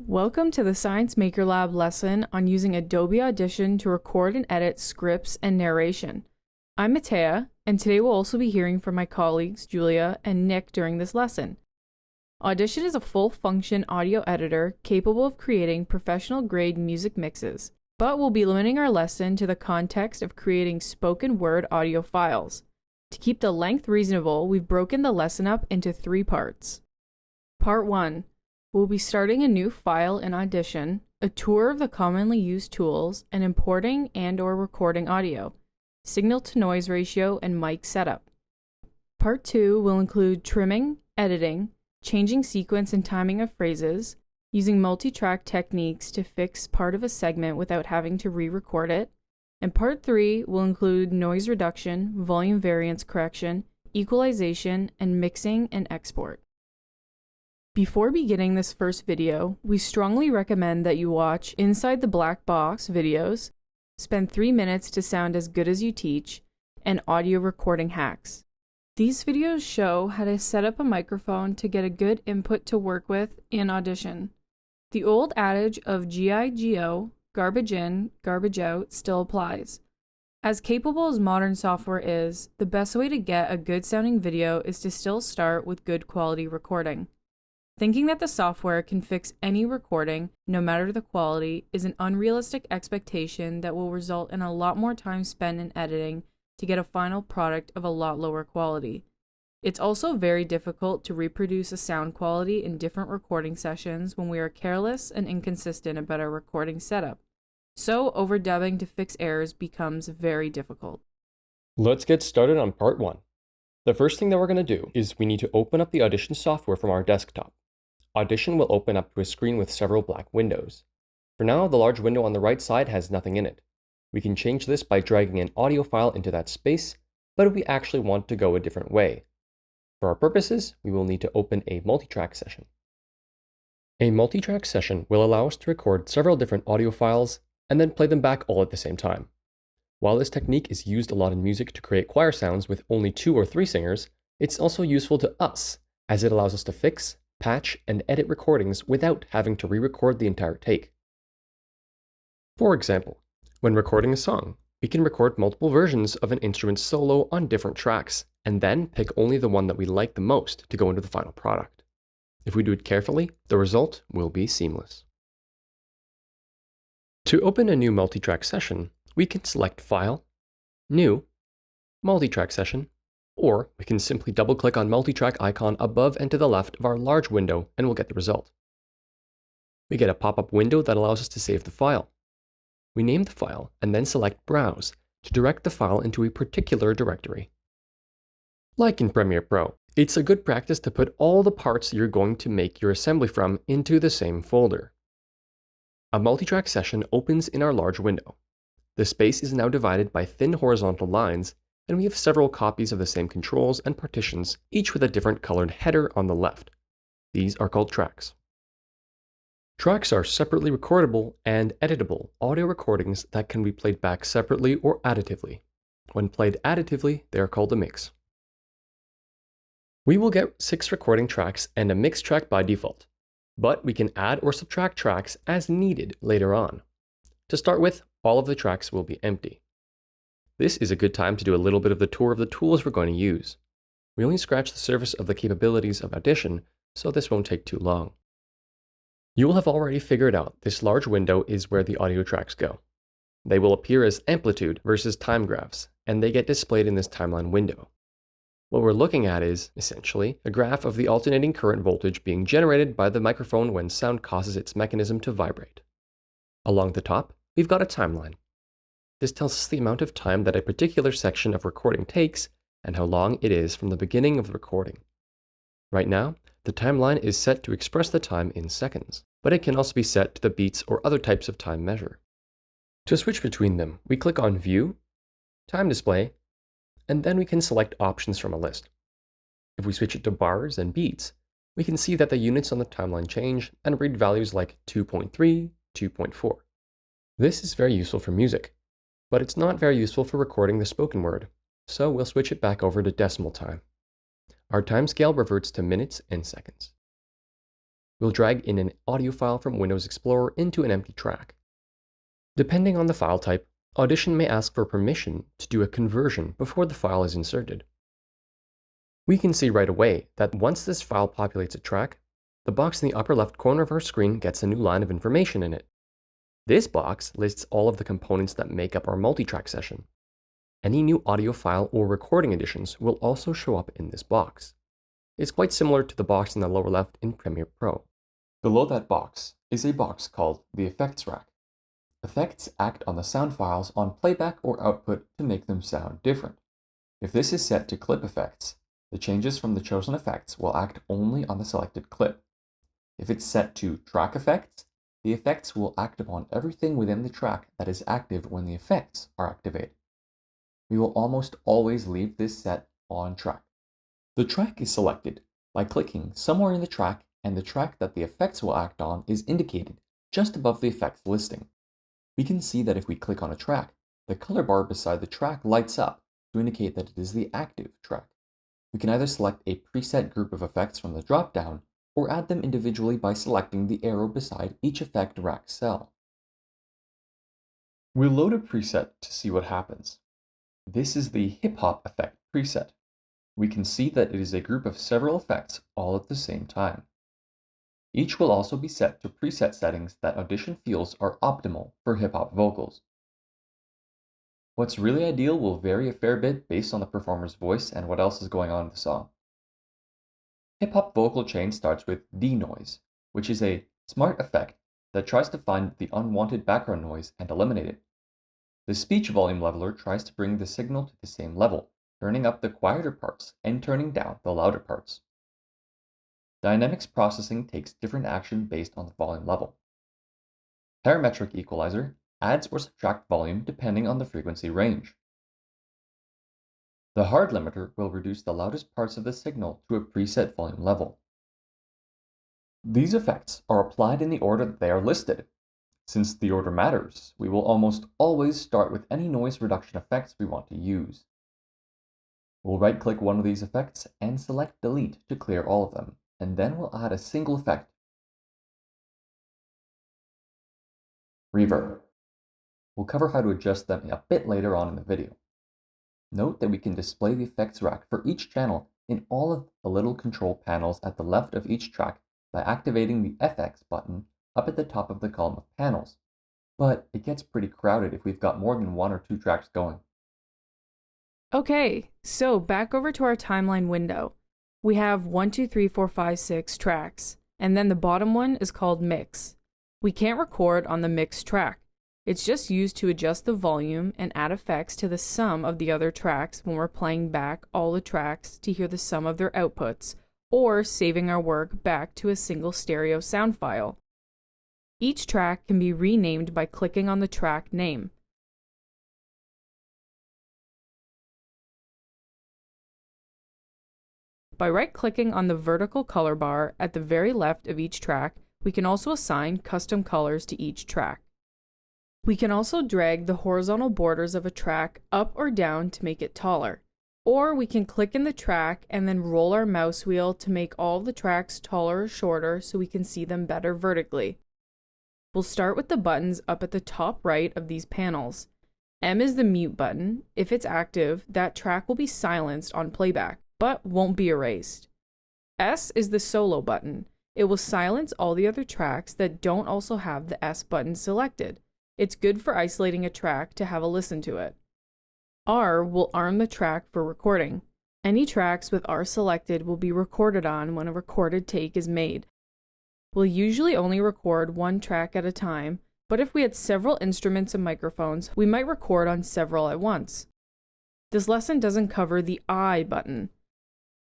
Welcome to the Science Maker Lab lesson on using Adobe Audition to record and edit scripts and narration. I'm Matea, and today we'll also be hearing from my colleagues Julia and Nick during this lesson. Audition is a full-function audio editor capable of creating professional-grade music mixes, but we'll be limiting our lesson to the context of creating spoken word audio files. To keep the length reasonable, we've broken the lesson up into 3 parts. Part 1. We'll be starting a new file in Audition, a tour of the commonly used tools, and importing and/or recording audio, signal-to-noise ratio, and mic setup. Part 2 will include trimming, editing, changing sequence and timing of phrases, using multi-track techniques to fix part of a segment without having to re-record it, and Part 3 will include noise reduction, volume variance correction, equalization, and mixing and export. Before beginning this first video, we strongly recommend that you watch Inside the Black Box videos, spend 3 minutes to sound as good as you teach, and audio recording hacks. These videos show how to set up a microphone to get a good input to work with in Audition. The old adage of GIGO, garbage in, garbage out, still applies. As capable as modern software is, the best way to get a good sounding video is to still start with good quality recording. Thinking that the software can fix any recording, no matter the quality, is an unrealistic expectation that will result in a lot more time spent in editing to get a final product of a lot lower quality. It's also very difficult to reproduce a sound quality in different recording sessions when we are careless and inconsistent about our recording setup. So overdubbing to fix errors becomes very difficult. Let's get started on part 1. The first thing that we're going to do is we need to open up the Audition software from our desktop. Audition will open up to a screen with several black windows. For now, the large window on the right side has nothing in it. We can change this by dragging an audio file into that space, but we actually want to go a different way. For our purposes, we will need to open a multi-track session. A multi-track session will allow us to record several different audio files and then play them back all at the same time. While this technique is used a lot in music to create choir sounds with only 2 or 3 singers, it's also useful to us as it allows us to fix, patch, and edit recordings without having to re-record the entire take. For example, when recording a song, we can record multiple versions of an instrument solo on different tracks, and then pick only the one that we like the most to go into the final product. If we do it carefully, the result will be seamless. To open a new multi-track session, we can select File, New, Multi-track Session, or we can simply double-click on multi-track icon above and to the left of our large window and we'll get the result. We get a pop-up window that allows us to save the file. We name the file and then select Browse to direct the file into a particular directory. Like in Premiere Pro, it's a good practice to put all the parts you're going to make your assembly from into the same folder. A multi-track session opens in our large window. The space is now divided by thin horizontal lines, and we have several copies of the same controls and partitions, each with a different colored header on the left. These are called tracks. Tracks are separately recordable and editable audio recordings that can be played back separately or additively. When played additively, they are called a mix. We will get 6 recording tracks and a mix track by default, but we can add or subtract tracks as needed later on. To start with, all of the tracks will be empty. This is a good time to do a little bit of the tour of the tools we're going to use. We only scratched the surface of the capabilities of Audition, so this won't take too long. You will have already figured out this large window is where the audio tracks go. They will appear as amplitude versus time graphs, and they get displayed in this timeline window. What we're looking at is, essentially, a graph of the alternating current voltage being generated by the microphone when sound causes its mechanism to vibrate. Along the top, we've got a timeline. This tells us the amount of time that a particular section of recording takes and how long it is from the beginning of the recording. Right now, the timeline is set to express the time in seconds, but it can also be set to the beats or other types of time measure. To switch between them, we click on View, Time Display, and then we can select options from a list. If we switch it to bars and beats, we can see that the units on the timeline change and read values like 2.3, 2.4. This is very useful for music, but it's not very useful for recording the spoken word, so we'll switch it back over to decimal time. Our timescale reverts to minutes and seconds. we'll drag in an audio file from Windows Explorer into an empty track. Depending on the file type, Audition may ask for permission to do a conversion before the file is inserted. We can see right away that once this file populates a track, the box in the upper left corner of our screen gets a new line of information in it. This box lists all of the components that make up our multi-track session. Any new audio file or recording additions will also show up in this box. It's quite similar to the box in the lower left in Premiere Pro. Below that box is a box called the Effects rack. Effects act on the sound files on playback or output to make them sound different. If this is set to clip effects, the changes from the chosen effects will act only on the selected clip. If it's set to track effects, the effects will act upon everything within the track that is active when the effects are activated. We will almost always leave this set on track. The track is selected by clicking somewhere in the track, and the track that the effects will act on is indicated just above the effects listing. We can see that if we click on a track, the color bar beside the track lights up to indicate that it is the active track. We can either select a preset group of effects from the drop-down, or add them individually by selecting the arrow beside each effect rack cell. We'll load a preset to see what happens. This is the hip-hop effect preset. We can see that it is a group of several effects all at the same time. Each will also be set to preset settings that Audition feels are optimal for hip-hop vocals. What's really ideal will vary a fair bit based on the performer's voice and what else is going on in the song. Hip-hop vocal chain starts with denoise, which is a smart effect that tries to find the unwanted background noise and eliminate it. The speech volume leveler tries to bring the signal to the same level, turning up the quieter parts and turning down the louder parts. Dynamics processing takes different action based on the volume level. Parametric equalizer adds or subtracts volume depending on the frequency range. The hard limiter will reduce the loudest parts of the signal to a preset volume level. These effects are applied in the order that they are listed. Since the order matters, we will almost always start with any noise reduction effects we want to use. We'll right-click one of these effects and select Delete to clear all of them, and then we'll add a single effect. Reverb. We'll cover how to adjust them a bit later on in the video. Note that we can display the effects rack for each channel in all of the little control panels at the left of each track by activating the FX button up at the top of the column of panels. But it gets pretty crowded if we've got more than 1 or 2 tracks going. Okay, so back over to our timeline window. We have 1, 2, 3, 4, 5, 6 tracks, and then the bottom one is called Mix. We can't record on the Mix track. It's just used to adjust the volume and add effects to the sum of the other tracks when we're playing back all the tracks to hear the sum of their outputs, or saving our work back to a single stereo sound file. Each track can be renamed by clicking on the track name. By right-clicking on the vertical color bar at the very left of each track, we can also assign custom colors to each track. We can also drag the horizontal borders of a track up or down to make it taller. Or we can click in the track and then roll our mouse wheel to make all the tracks taller or shorter so we can see them better vertically. We'll start with the buttons up at the top right of these panels. M is the mute button. If it's active, that track will be silenced on playback, but won't be erased. S is the solo button. It will silence all the other tracks that don't also have the S button selected. It's good for isolating a track to have a listen to it. R will arm the track for recording. Any tracks with R selected will be recorded on when a recorded take is made. We'll usually only record 1 track at a time, but if we had several instruments and microphones, we might record on several at once. This lesson doesn't cover the I button.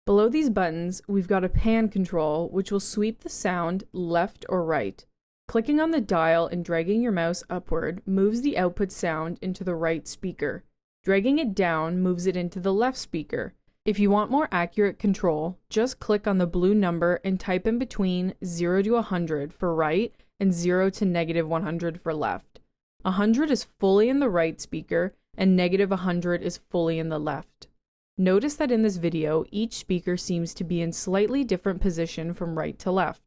Below these buttons, we've got a pan control, which will sweep the sound left or right. Clicking on the dial and dragging your mouse upward moves the output sound into the right speaker. Dragging it down moves it into the left speaker. If you want more accurate control, just click on the blue number and type in between 0 to 100 for right and 0 to -100 for left. 100 is fully in the right speaker and -100 is fully in the left. Notice that in this video, each speaker seems to be in slightly different position from right to left.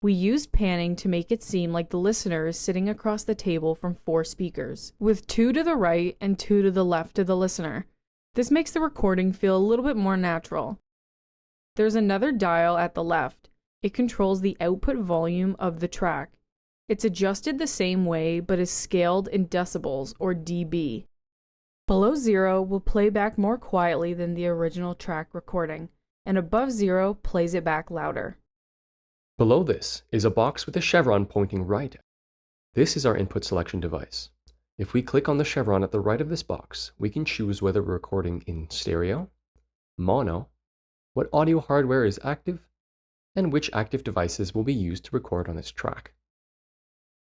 We used panning to make it seem like the listener is sitting across the table from 4 speakers, with 2 to the right and 2 to the left of the listener. This makes the recording feel a little bit more natural. There's another dial at the left. It controls the output volume of the track. It's adjusted the same way but is scaled in decibels or dB. Below 0 will play back more quietly than the original track recording, and above 0 plays it back louder. Below this is a box with a chevron pointing right. This is our input selection device. If we click on the chevron at the right of this box, we can choose whether we're recording in stereo, mono, what audio hardware is active, and which active devices will be used to record on this track.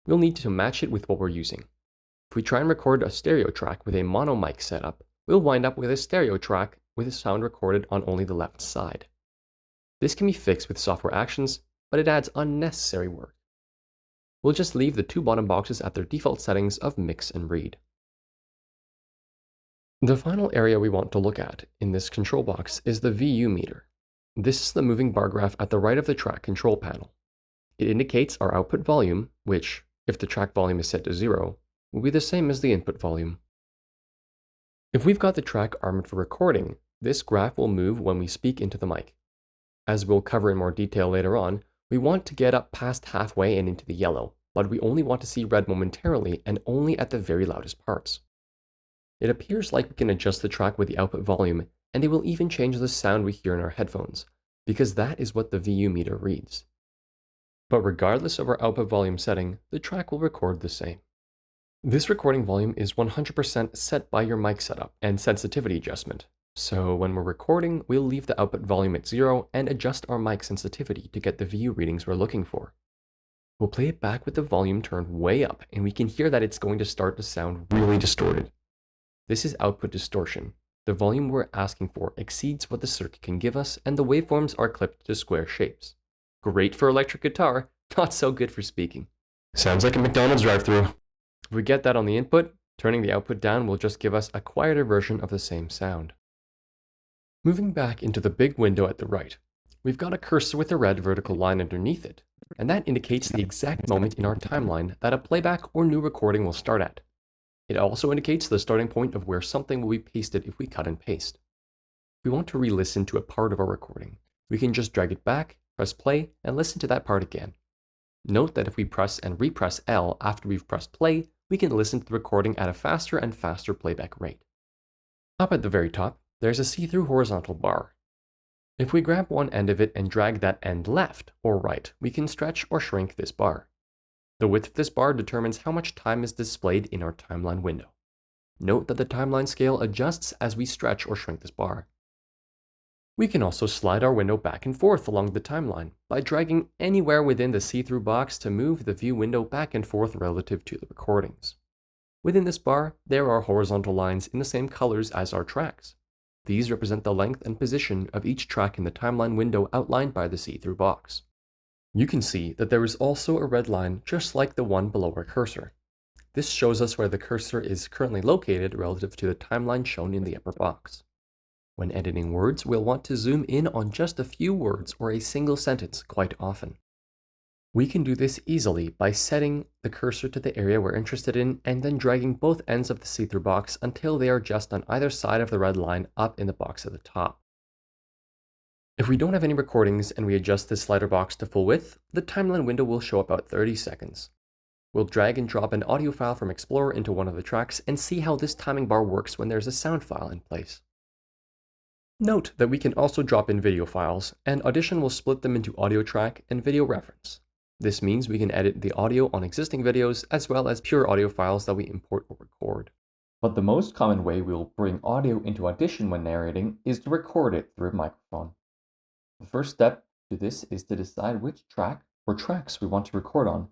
We'll need to match it with what we're using. If we try and record a stereo track with a mono mic setup, we'll wind up with a stereo track with the sound recorded on only the left side. This can be fixed with software actions, but it adds unnecessary work. We'll just leave the 2 bottom boxes at their default settings of mix and read. The final area we want to look at in this control box is the VU meter. This is the moving bar graph at the right of the track control panel. It indicates our output volume, which, if the track volume is set to 0, will be the same as the input volume. If we've got the track armored for recording, this graph will move when we speak into the mic. As we'll cover in more detail later on, we want to get up past halfway and into the yellow, but we only want to see red momentarily and only at the very loudest parts. It appears like we can adjust the track with the output volume, and it will even change the sound we hear in our headphones, because that is what the VU meter reads. But regardless of our output volume setting, the track will record the same. This recording volume is 100% set by your mic setup and sensitivity adjustment. So when we're recording, we'll leave the output volume at 0 and adjust our mic sensitivity to get the VU readings we're looking for. We'll play it back with the volume turned way up, and we can hear that it's going to start to sound really distorted. This is output distortion. The volume we're asking for exceeds what the circuit can give us, and the waveforms are clipped to square shapes. Great for electric guitar, not so good for speaking. Sounds like a McDonald's drive-thru. If we get that on the input, turning the output down will just give us a quieter version of the same sound. Moving back into the big window at the right, we've got a cursor with a red vertical line underneath it, and that indicates the exact moment in our timeline that a playback or new recording will start at. It also indicates the starting point of where something will be pasted if we cut and paste. If we want to re-listen to a part of our recording, we can just drag it back, press play, and listen to that part again. Note that if we press and repress L after we've pressed play, we can listen to the recording at a faster and faster playback rate. Up at the very top, there's a see-through horizontal bar. If we grab one end of it and drag that end left or right, we can stretch or shrink this bar. The width of this bar determines how much time is displayed in our timeline window. Note that the timeline scale adjusts as we stretch or shrink this bar. We can also slide our window back and forth along the timeline by dragging anywhere within the see-through box to move the view window back and forth relative to the recordings. Within this bar, there are horizontal lines in the same colors as our tracks. These represent the length and position of each track in the timeline window outlined by the see-through box. You can see that there is also a red line just like the one below our cursor. This shows us where the cursor is currently located relative to the timeline shown in the upper box. When editing words, we'll want to zoom in on just a few words or a single sentence quite often. We can do this easily by setting the cursor to the area we're interested in and then dragging both ends of the see-through box until they are just on either side of the red line up in the box at the top. If we don't have any recordings and we adjust this slider box to full width, the timeline window will show about 30 seconds. We'll drag and drop an audio file from Explorer into one of the tracks and see how this timing bar works when there's a sound file in place. Note that we can also drop in video files, and Audition will split them into audio track and video reference. This means we can edit the audio on existing videos as well as pure audio files that we import or record. But the most common way we'll bring audio into Audition when narrating is to record it through a microphone. The first step to this is to decide which track or tracks we want to record on,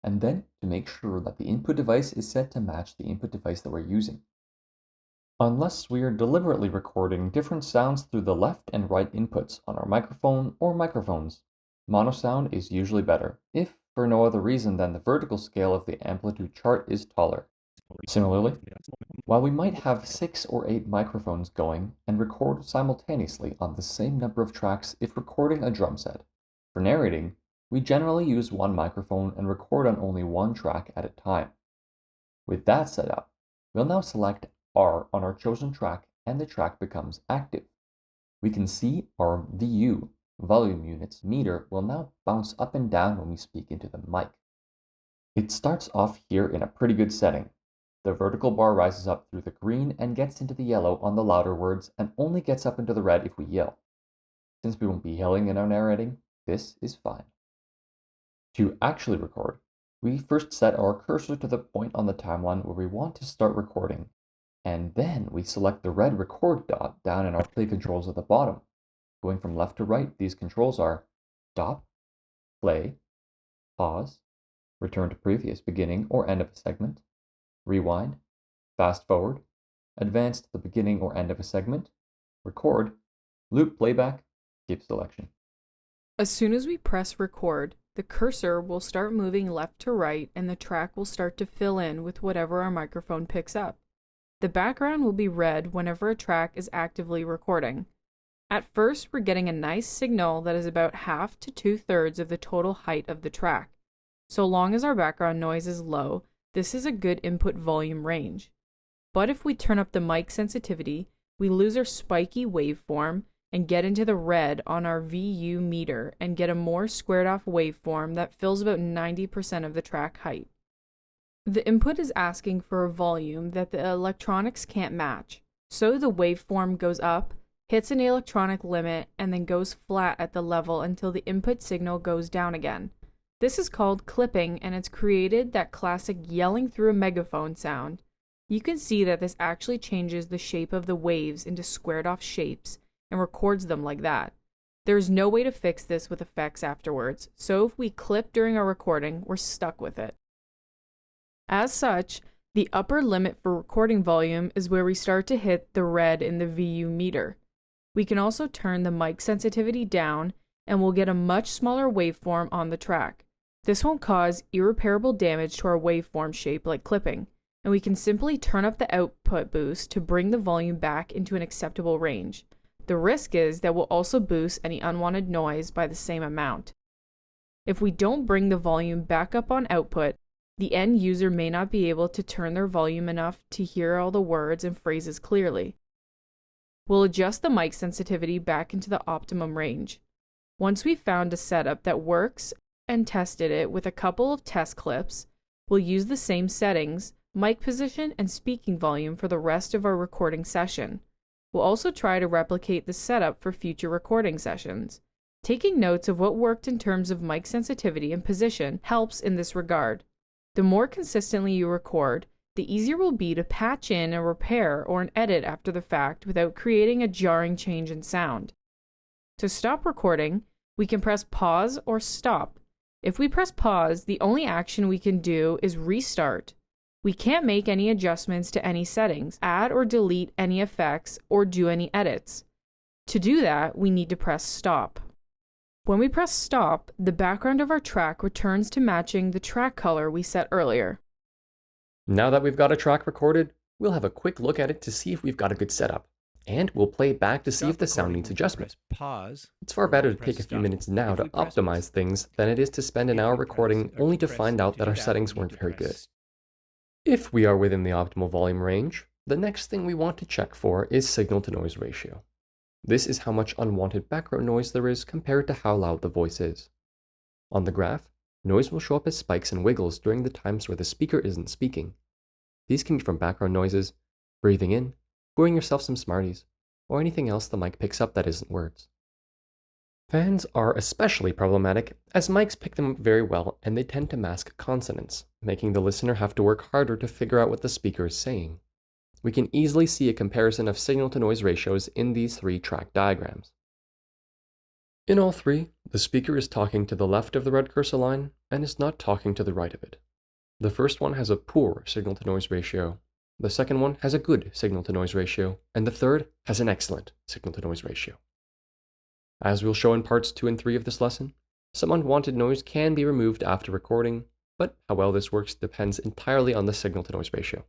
and then to make sure that the input device is set to match the input device that we're using. Unless we are deliberately recording different sounds through the left and right inputs on our microphone or microphones, mono sound is usually better, if for no other reason than the vertical scale of the amplitude chart is taller. Similarly, While we might have 6 or 8 microphones going and record simultaneously on the same number of tracks if recording a drum set, for narrating, we generally use one microphone and record on only one track at a time. With that set up, we'll now select R on our chosen track and the track becomes active. We can see our VU, volume units, meter will now bounce up and down when we speak into the mic. It starts off here in a pretty good setting. The vertical bar rises up through the green and gets into the yellow on the louder words and only gets up into the red if we yell. Since we won't be yelling in our narrating, this is fine. To actually record, we first set our cursor to the point on the timeline where we want to start recording, and then we select the red record dot down in our play controls at the bottom. Going from left to right, these controls are stop, play, pause, return to previous beginning or end of a segment, rewind, fast forward, advance to the beginning or end of a segment, record, loop playback, skip selection. As soon as we press record, the cursor will start moving left to right and the track will start to fill in with whatever our microphone picks up. The background will be red whenever a track is actively recording. At first, we're getting a nice signal that is about half to 2/3 of the total height of the track. So long as our background noise is low, this is a good input volume range. But if we turn up the mic sensitivity, we lose our spiky waveform and get into the red on our VU meter and get a more squared off waveform that fills about 90% of the track height. The input is asking for a volume that the electronics can't match, so the waveform goes up, hits an electronic limit, and then goes flat at the level until the input signal goes down again. This is called clipping, and it's created that classic yelling through a megaphone sound. You can see that this actually changes the shape of the waves into squared off shapes and records them like that. There's no way to fix this with effects afterwards, so if we clip during our recording, we're stuck with it. As such, the upper limit for recording volume is where we start to hit the red in the VU meter. We can also turn the mic sensitivity down and we'll get a much smaller waveform on the track. This won't cause irreparable damage to our waveform shape like clipping, and we can simply turn up the output boost to bring the volume back into an acceptable range. The risk is that we'll also boost any unwanted noise by the same amount. If we don't bring the volume back up on output, the end user may not be able to turn their volume enough to hear all the words and phrases clearly. We'll adjust the mic sensitivity back into the optimum range. Once we've found a setup that works and tested it with a couple of test clips, we'll use the same settings, mic position, and speaking volume for the rest of our recording session. We'll also try to replicate the setup for future recording sessions. Taking notes of what worked in terms of mic sensitivity and position helps in this regard. The more consistently you record, the easier it will be to patch in a repair or an edit after the fact without creating a jarring change in sound. To stop recording, we can press pause or stop. If we press pause, the only action we can do is restart. We can't make any adjustments to any settings, add or delete any effects, or do any edits. To do that, we need to press stop. When we press stop, the background of our track returns to matching the track color we set earlier. Now that we've got a track recorded, we'll have a quick look at it to see if we've got a good setup. And we'll play it back to see if the sound needs adjustment. Pause. It's far better to take a few minutes now to optimize things than it is to spend an hour recording only to find out that our settings weren't very good. If we are within the optimal volume range, the next thing we want to check for is signal-to-noise ratio. This is how much unwanted background noise there is compared to how loud the voice is. On the graph, noise will show up as spikes and wiggles during the times where the speaker isn't speaking. These can be from background noises, breathing in, pouring yourself some Smarties, or anything else the mic picks up that isn't words. Fans are especially problematic, as mics pick them up very well and they tend to mask consonants, making the listener have to work harder to figure out what the speaker is saying. We can easily see a comparison of signal-to-noise ratios in these three track diagrams. In all three, the speaker is talking to the left of the red cursor line and is not talking to the right of it. The first one has a poor signal-to-noise ratio, the second one has a good signal-to-noise ratio, and the third has an excellent signal-to-noise ratio. As we'll show in parts 2 and 3 of this lesson, some unwanted noise can be removed after recording, but how well this works depends entirely on the signal-to-noise ratio.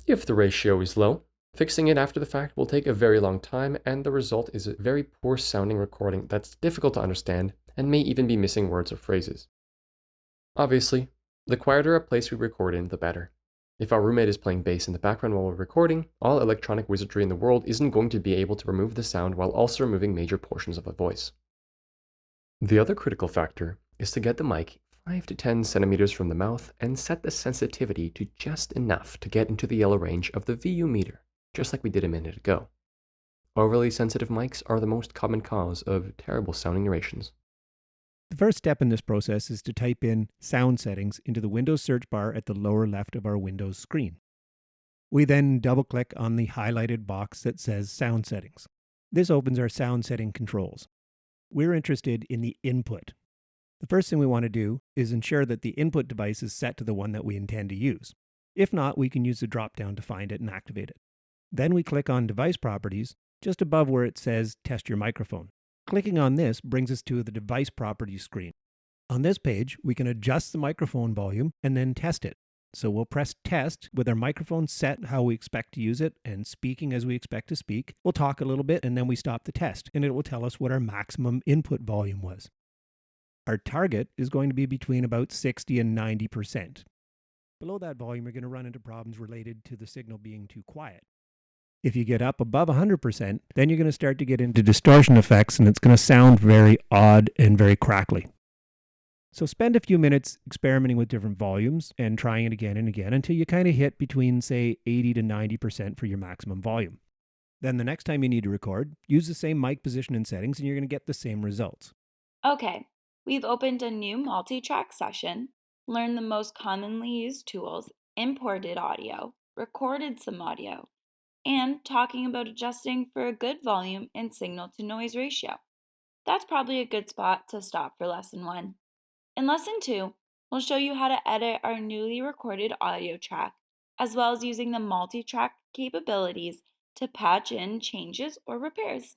If the ratio is low, fixing it after the fact will take a very long time, and the result is a very poor sounding recording that's difficult to understand and may even be missing words or phrases. Obviously, the quieter a place we record in, the better. If our roommate is playing bass in the background while we're recording, all electronic wizardry in the world isn't going to be able to remove the sound while also removing major portions of a voice. The other critical factor is to get the mic 5 to 10 centimeters from the mouth and set the sensitivity to just enough to get into the yellow range of the VU meter, just like we did a minute ago. Overly sensitive mics are the most common cause of terrible sounding narrations. The first step in this process is to type in sound settings into the Windows search bar at the lower left of our Windows screen. We then double-click on the highlighted box that says Sound Settings. This opens our sound setting controls. We're interested in the input. The first thing we want to do is ensure that the input device is set to the one that we intend to use. If not, we can use the drop-down to find it and activate it. Then we click on Device Properties, just above where it says Test Your Microphone. Clicking on this brings us to the Device Properties screen. On this page, we can adjust the microphone volume and then test it. So we'll press Test with our microphone set how we expect to use it and speaking as we expect to speak. We'll talk a little bit and then we stop the test, and it will tell us what our maximum input volume was. Our target is going to be between about 60 and 90%. Below that volume, you're going to run into problems related to the signal being too quiet. If you get up above 100%, then you're going to start to get into distortion effects, and it's going to sound very odd and very crackly. So spend a few minutes experimenting with different volumes and trying it again and again until you kind of hit between, say, 80 to 90% for your maximum volume. Then the next time you need to record, use the same mic position and settings, and you're going to get the same results. Okay, we've opened a new multi-track session, learned the most commonly used tools, imported audio, recorded some audio, and talking about adjusting for a good volume and signal-to-noise ratio. That's probably a good spot to stop for Lesson 1. In Lesson 2, we'll show you how to edit our newly recorded audio track, as well as using the multi-track capabilities to patch in changes or repairs.